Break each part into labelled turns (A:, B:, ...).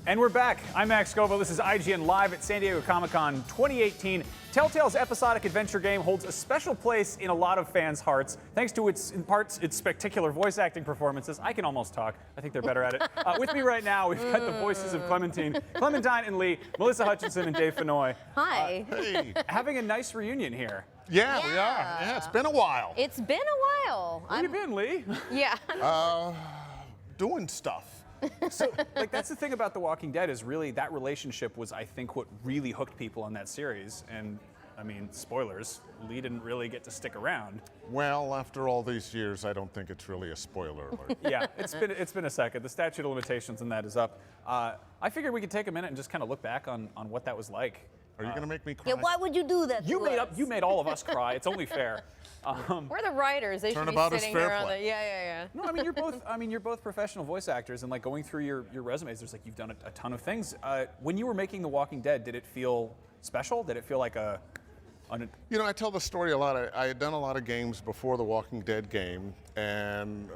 A: And we're back. I'm Max Scoville. This is IGN Live at San Diego Comic-Con 2018. Telltale's episodic adventure game holds a special place in a lot of fans' hearts, thanks to its spectacular voice acting performances. I can almost talk. I think they're better at it. With me right now, we've got the voices of Clementine and Lee, Melissa Hutchinson, and Dave Fennoy.
B: Hi.
C: Hey.
A: Having a nice reunion here.
C: Yeah, we are. Yeah, it's been a while.
B: It's been a while.
A: Where you been, Lee?
B: Yeah.
C: Doing stuff.
A: So, that's the thing about The Walking Dead is really that relationship was, I think, what really hooked people on that series. And, I mean, spoilers, Lee didn't really get to stick around.
C: Well, after all these years, I don't think it's really a spoiler alert.
A: Yeah, it's been a second. The statute of limitations on that is up. I figured we could take a minute and just kind of look back on what that was like.
C: Are you going to make me cry?
B: Yeah, why would you do that
A: You
B: to us?
A: made all of us cry. It's only fair.
B: We're the writers. They should be
C: Turnabout is
B: sitting
C: fair
B: here on
C: play.
B: the. Yeah.
A: No, I mean you're both professional voice actors, and going through your resumes, there's you've done a ton of things. When you were making The Walking Dead, did it feel special? Did it feel like a
C: You know, I tell the story a lot. I had done a lot of games before the Walking Dead game, and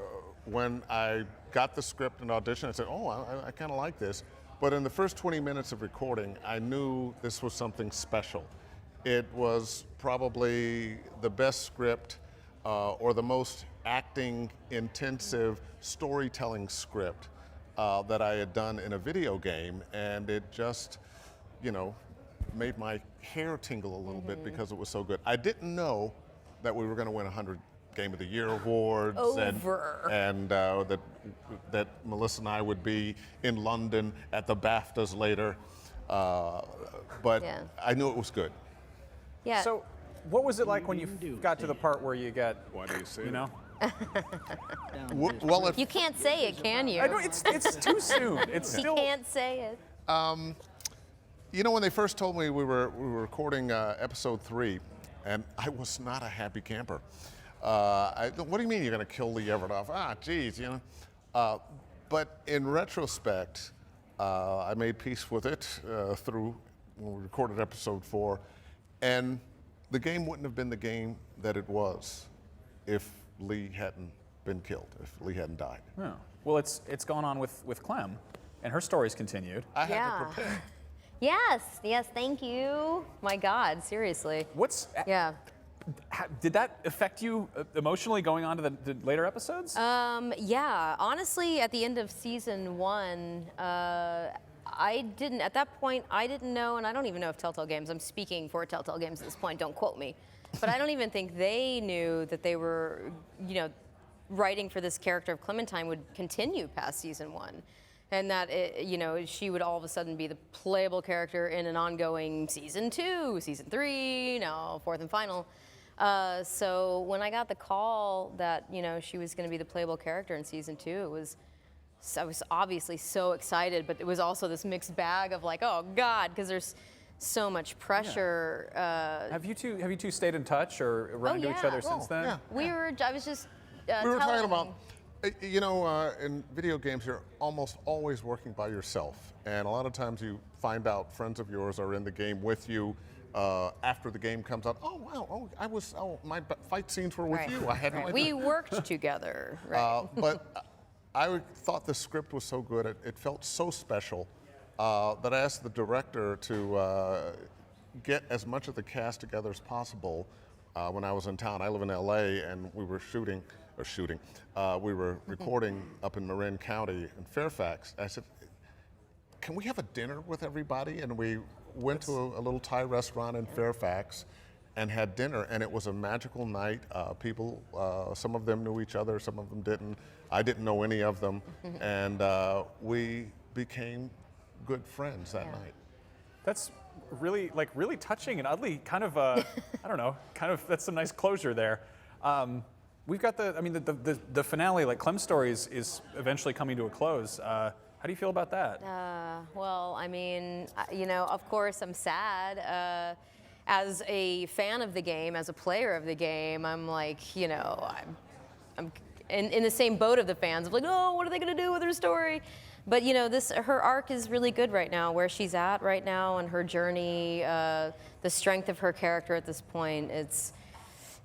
C: when I got the script and audition, I said, oh, I kind of like this. But in the first 20 minutes of recording, I knew this was something special. It was probably the best script or the most acting-intensive storytelling script that I had done in a video game, and it just, made my hair tingle a little bit because it was so good. I didn't know that we were going to win 100 Game of the Year awards, and that Melissa and I would be in London at the BAFTAs later, but
B: Yeah.
C: I knew it was good.
B: Yeah.
A: So, what was it like when you got to the part where you get,
C: Why do you say Well, if
B: You can't say it, can you?
A: I know it's too soon. It's
B: You
A: still.
B: can't say it.
C: when they first told me we were recording episode 3, and I was not a happy camper. What do you mean you're going to kill Lee Everett off? Geez, But in retrospect, I made peace with it through when we recorded episode 4, and the game wouldn't have been the game that it was if Lee hadn't been killed, if Lee hadn't died.
A: Oh. Well, it's gone on with Clem, and her story's continued.
C: I had
B: Yeah.
C: to prepare.
B: Yes, thank you. My God, seriously. Yeah.
A: Did that affect you emotionally going on to the later episodes?
B: Yeah, honestly, at the end of season 1, at that point, I didn't know, and I don't even know if Telltale Games, I'm speaking for Telltale Games at this point, don't quote me, but I don't even think they knew that they were, writing for this character of Clementine would continue past season 1. And that, she would all of a sudden be the playable character in an ongoing season 2, season 3, now 4th and final. So when I got the call that, she was going to be the playable character in season 2, I was obviously so excited, but it was also this mixed bag of oh God, because there's so much pressure.
A: Yeah. Have you two stayed in touch or run into each other since then?
C: Yeah.
B: I was just
C: We were talking about, in video games, you're almost always working by yourself. And a lot of times you find out friends of yours are in the game with you after the game comes out. Oh, wow, my fight scenes were with you. I had no idea.
B: We worked together, right?
C: But I thought the script was so good, it felt so special, that I asked the director to get as much of the cast together as possible when I was in town. I live in LA, and we were we were recording up in Marin County in Fairfax. I said, can we have a dinner with everybody? And we went to a little Thai restaurant in Fairfax and had dinner, and it was a magical night. People, some of them knew each other, some of them didn't. I didn't know any of them, and we became good friends that night.
A: That's really touching and oddly kind of I don't know, that's some nice closure there. We've got the finale, Clem's story is eventually coming to a close. How do you feel about that?
B: Well, I mean, of course I'm sad. As a fan of the game, as a player of the game, I'm I'm in the same boat of the fans of oh, what are they going to do with her story? But her arc is really good right now, where she's at right now, and her journey, the strength of her character at this point.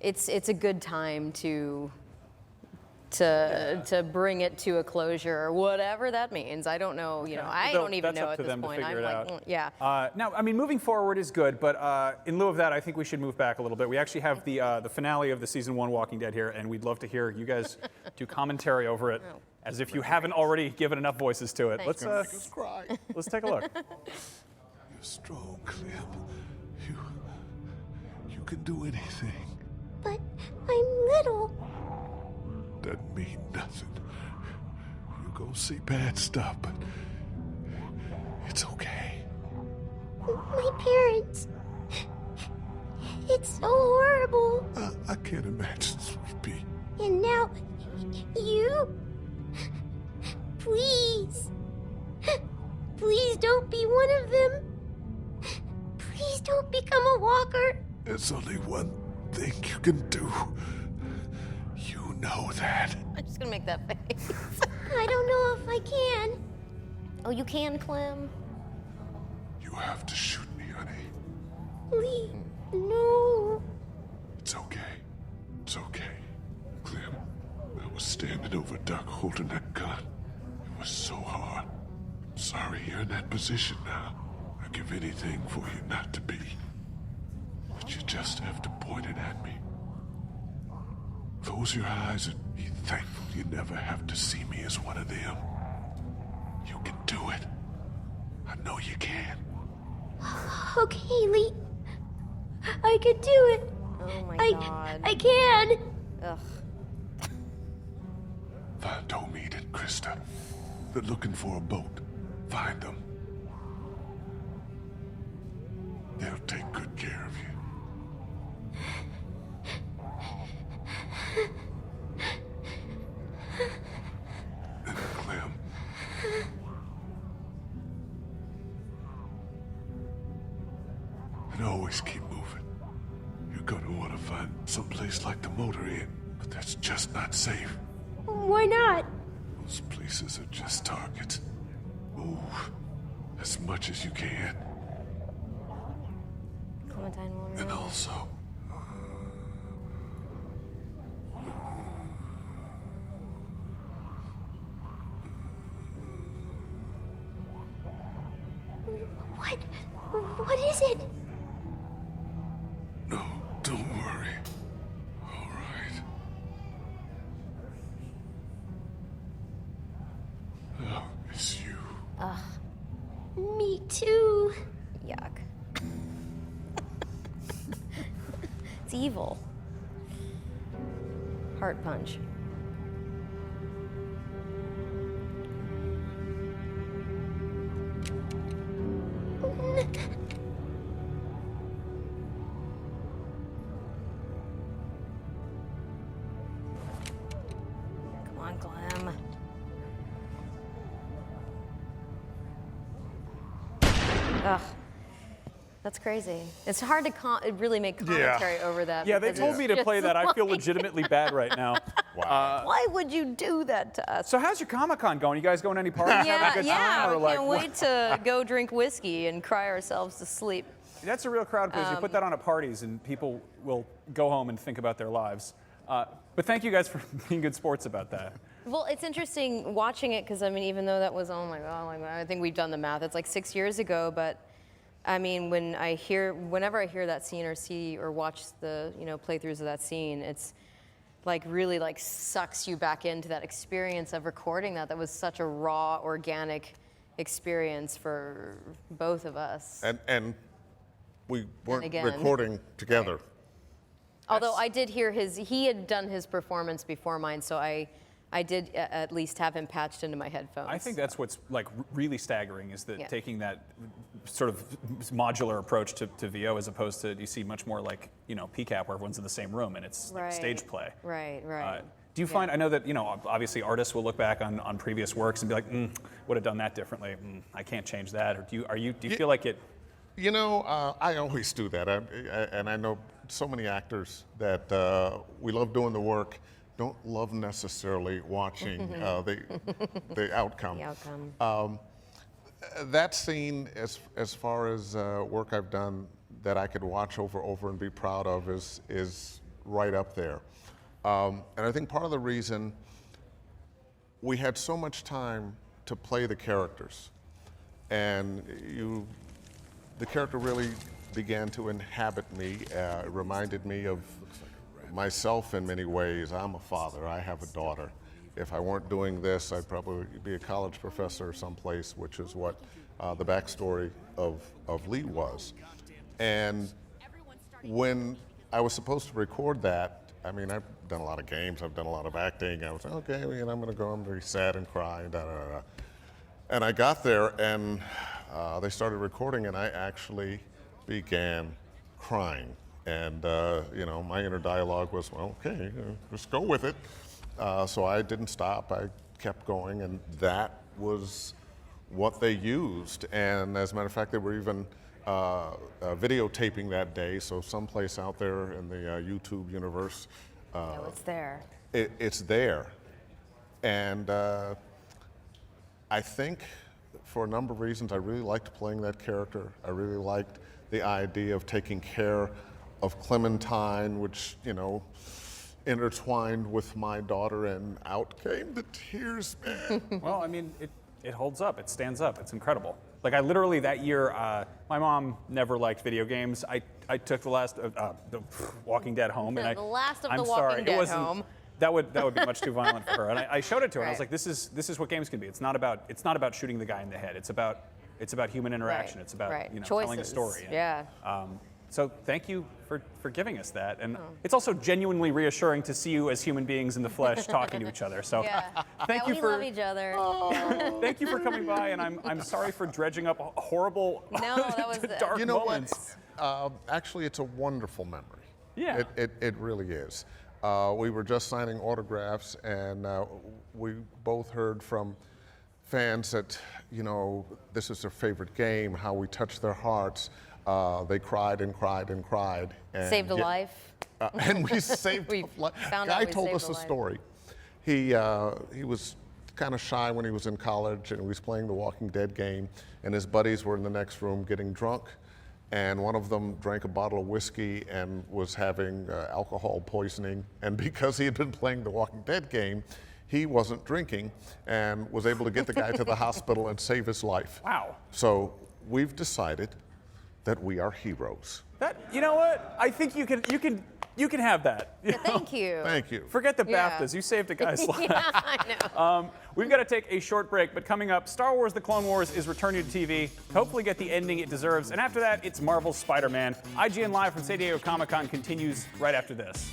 B: It's a good time to to bring it to a closure or whatever that means. I don't know. You know, I don't even know at this point. I'm like, yeah.
A: Now, I mean, moving forward is good, but in lieu of that, I think we should move back a little bit. We actually have the finale of the season 1 Walking Dead here, and we'd love to hear you guys do commentary over it, as if you haven't already given enough voices to it.
B: Thanks.
A: Let's let's take a look.
D: You're strong, Clem. You can do anything.
E: But I'm little.
D: Doesn't mean nothing. You're gonna see bad stuff, but it's okay.
E: My parents. It's so horrible.
D: I can't imagine, Sweet Pea.
E: And now, you? Please. Please don't be one of them. Please don't become a walker.
D: There's only one thing you can do. You know that.
B: I'm just gonna make that face.
E: I don't know if I can.
B: Oh, you can, Clem.
D: You have to shoot me, honey.
E: Please, no.
D: It's okay. It's okay. Clem, I was standing over Doc holding that gun. It was so hard. I'm sorry you're in that position now. I'd give anything for you not to be. But you just have to point it at me. Close your eyes and be thankful you never have to see me as one of them. You can do it. I know you can.
E: Okay, Lee. I could do it.
B: Oh my God.
E: I can.
B: Ugh.
D: Find Tomid and Krista. They're looking for a boat. Find them. They'll take good care of you. And Clem. And always keep moving. You're gonna want to find someplace like the motor inn, but that's just not safe.
E: Why not?
D: Those places are just targets. Move as much as you can.
B: Clementine will
D: And also,
E: What is it?
D: no, don't worry. All right. Oh, it's you.
E: Me too.
B: Yuck. It's evil. Heart punch. Come on, Clem. Ugh. That's crazy. It's hard to really make commentary over that.
A: Yeah, they
B: because
A: told
B: it's
A: me to
B: just
A: play that. I feel
B: like-
A: legitimately bad right now.
B: Why would you do that to us?
A: So how's your Comic-Con going? You guys going to any parties? Having a good time?
B: we
A: Or like,
B: can't wait to go drink whiskey and cry ourselves to sleep.
A: That's a real crowd pleaser. You put that on at parties and people will go home and think about their lives. But thank you guys for being good sports about that.
B: Well, it's interesting watching it because, I mean, even though that was, oh my God, I think we've done the math. It's like 6 years ago, but I mean, whenever I hear that scene or see or watch the, playthroughs of that scene, it's like really like sucks you back into that experience of recording that. That was such a raw, organic experience for both of us.
C: And we weren't
B: again,
C: recording together.
B: Right. Although I did hear he had done his performance before mine, so I did at least have him patched into my headphones.
A: I think that's what's like really staggering is that
B: Yeah.
A: taking that sort of modular approach to VO as opposed to you see much more like PCAP where everyone's in the same room and it's like stage play.
B: Right.
A: Do you find I know that obviously artists will look back on previous works and be like, would have done that differently. I can't change that. Or do you feel like it?
C: I always do that, and I know so many actors that we love doing the work, don't love necessarily watching the outcome.
B: The outcome.
C: That scene, as far as work I've done that I could watch over and be proud of, is right up there. And I think part of the reason we had so much time to play the characters, and the character really began to inhabit me. It reminded me of myself in many ways. I'm a father, I have a daughter. If I weren't doing this, I'd probably be a college professor someplace, which is what the backstory of Lee was. And when I was supposed to record that, I mean, I've done a lot of games, I've done a lot of acting. I was like, okay, I'm gonna go, I'm gonna be sad and cry, and da da da. And I got there, and they started recording, and I actually began crying. And my inner dialogue was, well, okay, just go with it. So I didn't stop, I kept going, and that was what they used. And as a matter of fact, they were even videotaping that day, so someplace out there in the YouTube universe.
B: It's there.
C: It's there. And I think for a number of reasons, I really liked playing that character. I really liked the idea of taking care of Clementine, which, intertwined with my daughter, and out came the tears, man.
A: Well, I mean, it holds up. It stands up. It's incredible. Like, I literally, that year, my mom never liked video games. I took the last of the Walking Dead home.
B: The
A: and
B: last of
A: I'm
B: the
A: sorry,
B: Walking Dead home.
A: That would be much too violent for her. And I showed it to her, and I was
B: Right.
A: like, this is what games can be. It's not about shooting the guy in the head. It's about human interaction.
B: Right.
A: It's about
B: Right.
A: telling a
B: Choices.
A: story. And,
B: Yeah.
A: so thank you for giving us that. And it's also genuinely reassuring to see you as human beings in the flesh talking to each other. So
B: Yeah.
A: thank you
B: we
A: for
B: love each other.
A: thank you for coming by, and I'm sorry for dredging up horrible
B: No, that was
A: dark
C: You know
A: moments.
C: what? Actually, it's a wonderful memory.
A: Yeah.
C: It really is. We were just signing autographs, and we both heard from fans that, this is their favorite game, how we touched their hearts. They cried and cried and cried. And
B: Saved a life.
C: And we saved
B: We
C: a life.
B: found out
C: Guy
B: we
C: told
B: saved
C: us
B: a
C: a
B: life.
C: story. He was kind of shy when he was in college, and he was playing the Walking Dead game, and his buddies were in the next room getting drunk, and one of them drank a bottle of whiskey and was having alcohol poisoning, and because he had been playing the Walking Dead game, he wasn't drinking and was able to get the guy to the hospital and save his life.
A: Wow.
C: So we've decided that we are heroes.
A: You know what? I think you can have that.
B: Thank you.
C: Thank you.
A: Forget the
B: Yeah.
A: BAFTAs. You saved a guy's life.
B: Yeah, I know.
A: We've got to take a short break, but coming up, Star Wars The Clone Wars is returning to TV. Hopefully get the ending it deserves. And after that, it's Marvel's Spider-Man. IGN Live from San Diego Comic-Con continues right after this.